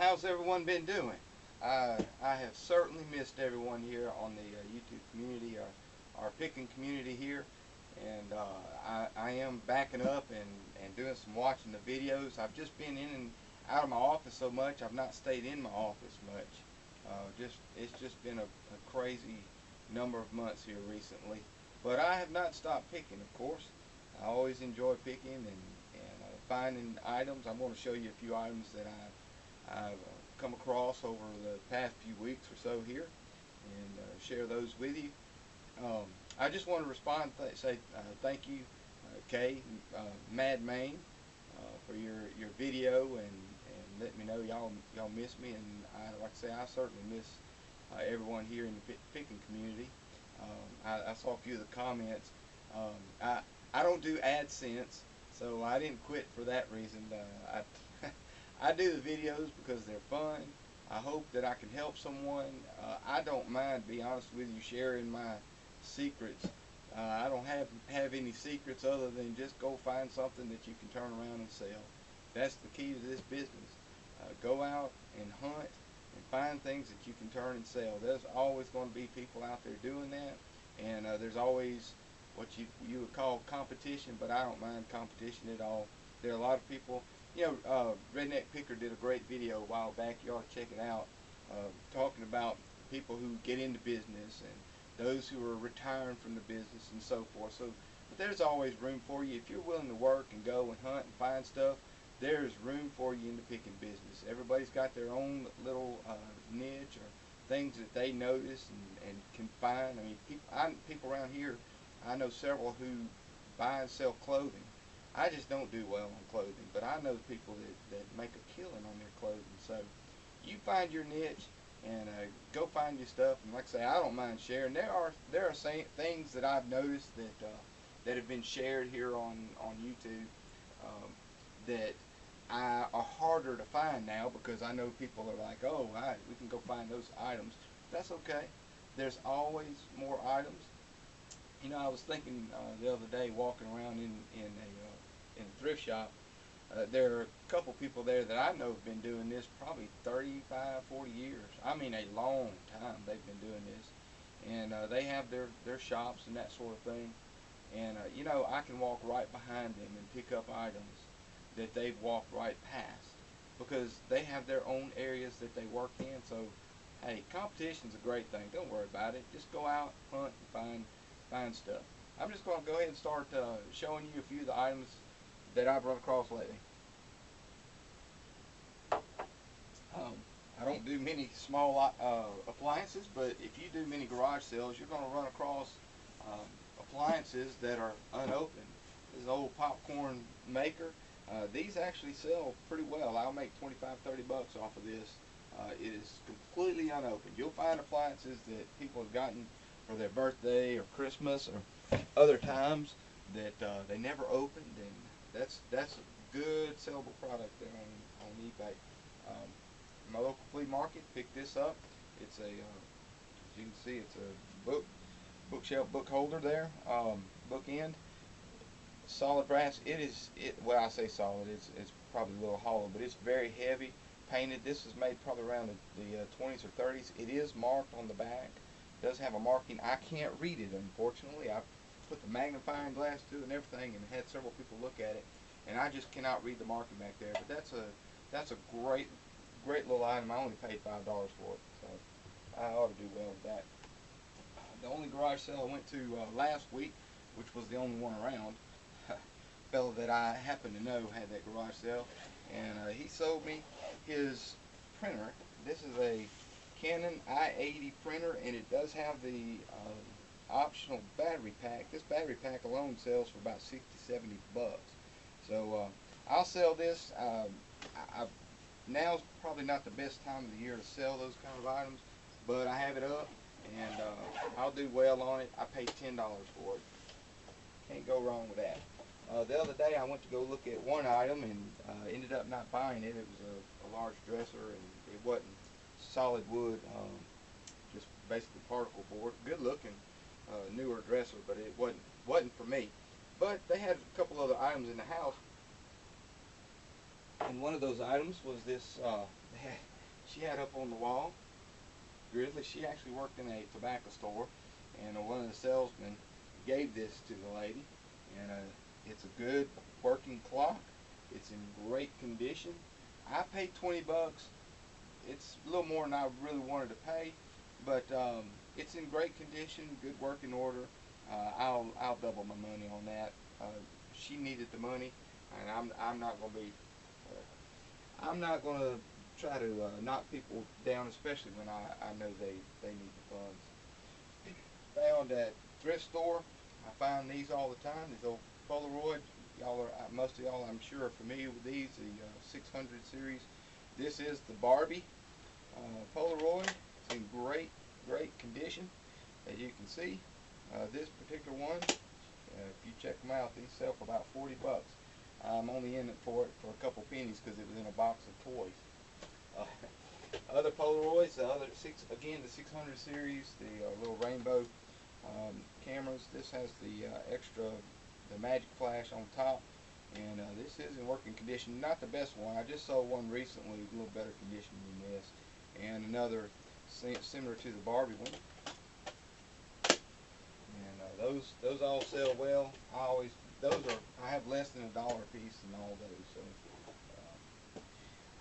How's everyone been doing? I have certainly missed everyone here on the YouTube community, our picking community here, and I am backing up and doing some watching the videos. I've just been in and out of my office so much. I've not stayed in my office much. It's just been a crazy number of months here recently, but I have not stopped picking. Of course, I always enjoy picking and finding items. I'm going to show you a few items that I've come across over the past few weeks or so here, and share those with you. I just want to respond, say thank you, Kay, Mad Main, for your video and let me know y'all miss me, and like I say, I certainly miss everyone here in the picking community. I saw a few of the comments. I don't do AdSense, so I didn't quit for that reason. I do the videos because they're fun. I hope that I can help someone. I don't mind, to be honest with you, sharing my secrets. I don't have any secrets other than just go find something that you can turn around and sell. That's the key to this business. Go out and hunt and find things that you can turn and sell. There's always going to be people out there doing that, and there's always what you would call competition, but I don't mind competition at all. There are a lot of people. Redneck Picker did a great video a while back. You ought to check it out, talking about people who get into business and those who are retiring from the business and so forth. But there's always room for you. If you're willing to work and go and hunt and find stuff, there's room for you in the picking business. Everybody's got their own little niche or things that they notice and can find. I mean, people around here, I know several who buy and sell clothing. I just don't do well on clothing, but I know people that make a killing on their clothing. So you find your niche and go find your stuff. And like I say, I don't mind sharing. There are things that I've noticed that have been shared here on YouTube that are harder to find now because I know people are like, oh, we can go find those items. That's okay. There's always more items. I was thinking the other day walking around in a thrift shop. There are a couple people there that I know have been doing this probably 35, 40 years. I mean, a long time they've been doing this, and they have their shops and that sort of thing. And I can walk right behind them and pick up items that they've walked right past because they have their own areas that they work in. So, hey, competition's a great thing. Don't worry about it. Just go out, hunt, and find stuff. I'm just going to go ahead and start showing you a few of the items that I've run across lately. I don't do many small appliances, but if you do many garage sales, you're going to run across appliances that are unopened. This is an old popcorn maker. These actually sell pretty well. I'll make 25, 30 bucks off of this. It is completely unopened. You'll find appliances that people have gotten for their birthday or Christmas or other times that they never opened, and that's a good sellable product there on eBay. My local flea market picked this up. It's as you can see, it's a bookshelf book holder there, bookend, solid brass. Well, I say solid. It's probably a little hollow, but it's very heavy, painted. This was made probably around the 20s or 30s. It is marked on the back. It does have a marking. I can't read it, unfortunately. I put the magnifying glass to it and everything, and had several people look at it, and I just cannot read the marking back there. But that's a great little item. I only paid $5 for it, so I ought to do well with that. The only garage sale I went to last week, which was the only one around, fellow that I happen to know had that garage sale, and he sold me his printer. This is a Canon i80 printer, and it does have the optional battery pack. This battery pack alone sells for about 60, 70 bucks. So I'll sell this. Now's probably not the best time of the year to sell those kind of items, but I have it up, and I'll do well on it. I paid $10 for it. Can't go wrong with that. The other day I went to go look at one item and ended up not buying it. It was a large dresser, and it wasn't solid wood, just basically particle board. Good looking, newer dresser, but it wasn't for me. But they had a couple other items in the house, and one of those items was this. she had up on the wall. Grizzly, she actually worked in a tobacco store, and one of the salesmen gave this to the lady, and it's a good working clock. It's in great condition. I paid 20 bucks. It's a little more than I really wanted to pay, but it's in great condition, good working order. I'll double my money on that. She needed the money, and I'm not going to be I'm not going to try to knock people down, especially when I know they need the funds. Found at thrift store. I find these all the time. These old Polaroid. Y'all are most of y'all, I'm sure, are familiar with these. The 600 series. This is the Barbie Polaroid. It's in great condition, as you can see. This particular one, if you check them out, these sell for about 40 bucks. I'm only in it for a couple pennies because it was in a box of toys. Other Polaroids, again the 600 series, the little rainbow cameras. This has the magic flash on top, and this is in working condition. Not the best one. I just saw one recently, a little better condition than this, and another similar to the Barbie one. And those all sell well. I have less than $1 a piece in all those. So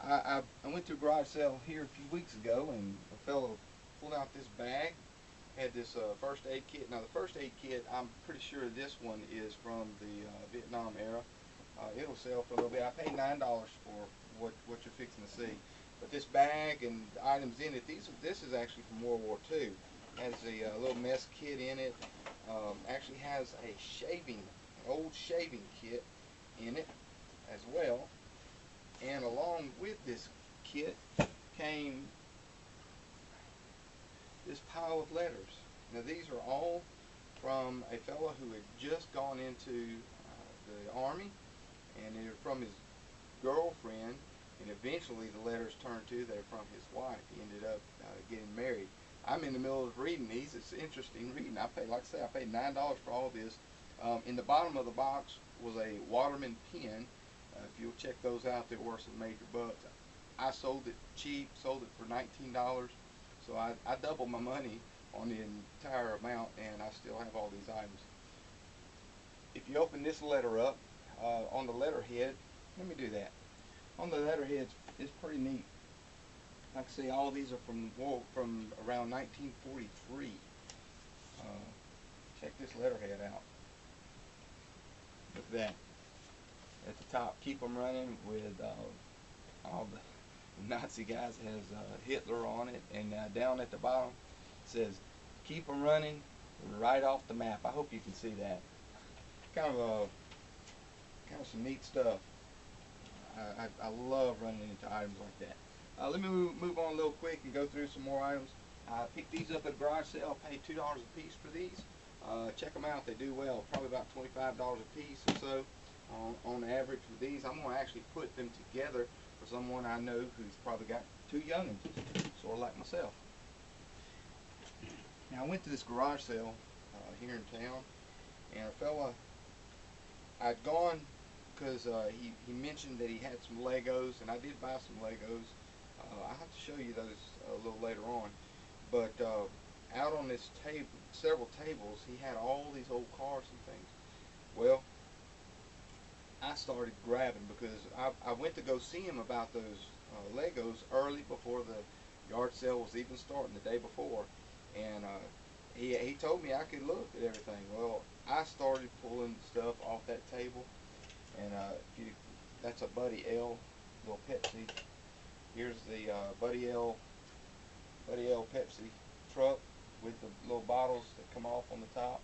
I went to a garage sale here a few weeks ago, and a fellow pulled out this bag. Had this first aid kit. Now the first aid kit, I'm pretty sure this one is from the Vietnam era. It'll sell for a little bit. I paid $9 for what you're fixing to see. But this bag and the items in it, this is actually from World War II. Has a little mess kit in it. Actually has an old shaving kit in it as well. And along with this kit came this pile of letters. Now these are all from a fellow who had just gone into the Army, and they're from his girlfriend, and eventually the letters turned to they're from his wife. He ended up getting married. I'm in the middle of reading these. It's interesting reading. Like I say, I paid $9 for all this. In the bottom of the box was a Waterman pen. If you'll check those out, they're worth some major bucks. I sold it cheap, sold it for $19. So I doubled my money on the entire amount, and I still have all these items. If you open this letter up, on the letterhead, let me do that. On the letterhead, it's pretty neat. Like I say, all these are from around 1943. Check this letterhead out. Look at that. At the top, keep them running, with all the Nazi guys. It has Hitler on it, and down at the bottom it says, keep them running right off the map. I hope you can see that. Kind of some neat stuff. I love running into items like that. Let me move on a little quick and go through some more items. I picked these up at a garage sale. Paid $2 a piece for these. Check them out. They do well. Probably about $25 a piece or so on average with these. I'm going to actually put them together for someone I know who's probably got 2 youngins, sort of like myself. Now I went to this garage sale here in town, and a fella, I'd gone because he mentioned that he had some Legos, and I did buy some Legos. I'll have to show you those a little later on. But out on this table, several tables, he had all these old cars and things. Well, I started grabbing because I went to go see him about those Legos early before the yard sale was even starting, the day before. And he told me I could look at everything. Well, I started pulling stuff off that table, and that's a Buddy L little Pepsi. Here's the Buddy L Pepsi truck with the little bottles that come off on the top.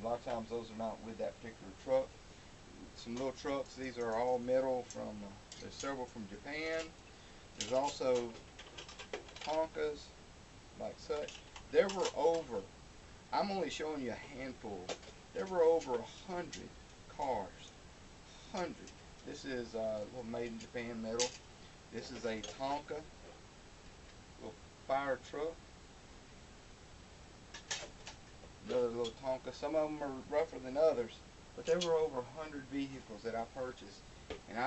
A lot of times those are not with that particular truck. Some little trucks. These are all metal from. There's several from Japan. There's also Tonkas, like such. There were over. I'm only showing you a handful. There were over 100 cars. 100. This is a little made in Japan metal. This is a Tonka little fire truck. Another little Tonka. Some of them are rougher than others, but there were over 100 vehicles that I purchased, and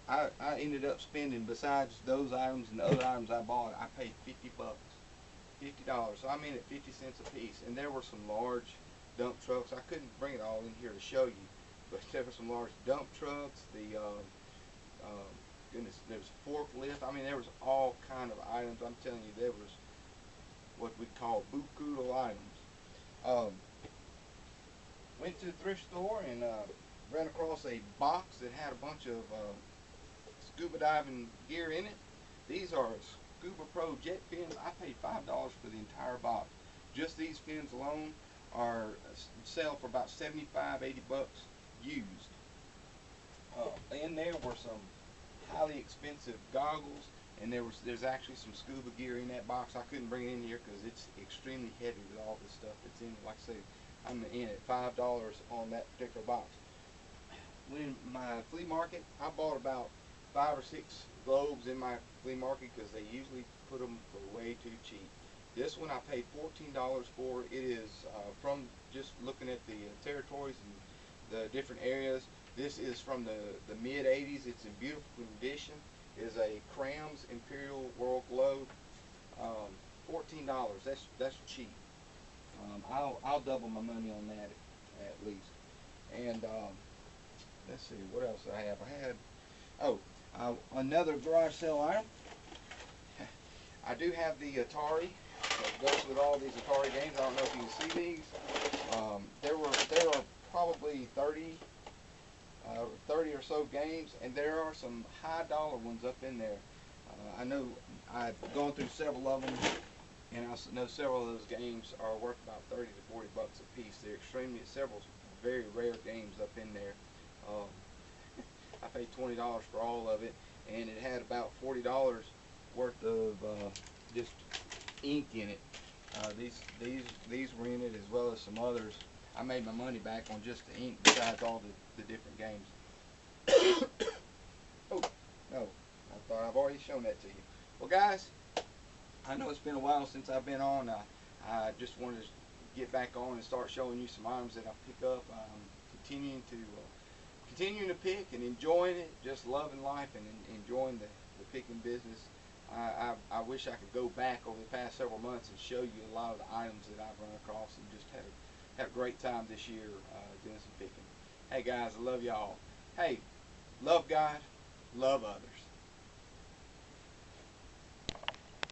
I ended up spending, besides those items and the other items I bought, I paid 50 bucks. $50. So I'm in at 50 cents a piece. And there were some large dump trucks. I couldn't bring it all in here to show you, but there were some large dump trucks. Uh, goodness, there was forklift. I mean, there was all kind of items. I'm telling you, there was what we call buku items. Um, Went to the thrift store and ran across a box that had a bunch of scuba diving gear in it. These are Scuba Pro jet fins. I paid $5 for the entire box. Just these fins alone are sell for about 75, 80 bucks used. In there were some highly expensive goggles, and there's actually some scuba gear in that box. I couldn't bring it in here because it's extremely heavy with all this stuff that's in it. Like I say, I'm in at $5 on that particular box. When my flea market, I bought about 5 or 6 globes in my flea market because they usually put them for way too cheap. This one I paid $14 for. It is from just looking at the territories and the different areas. This is from the mid 80s. It's in beautiful condition. It is a Crams Imperial World Globe. $14. That's cheap. I'll double my money on that at least. And let's see what else I have. I had another garage sale item. I do have the Atari that goes with all these Atari games. I don't know if you can see these. There are probably 30 or so games, and there are some high dollar ones up in there. I know I've gone through several of them, and I know several of those games are worth about 30 to 40 bucks a piece. They're several very rare games up in there. I paid $20 for all of it, and it had about $40 worth of just ink in it. These were in it, as well as some others. I made my money back on just the ink, besides all the different games. Oh no, I thought I've already shown that to you. Well, guys, I know it's been a while since I've been on. I just wanted to get back on and start showing you some items that I pick up. Continuing to pick and enjoying it, just loving life and enjoying the picking business. I wish I could go back over the past several months and show you a lot of the items that I've run across, and just had a great time this year doing some picking. Hey guys, I love y'all. Hey, love God, love others.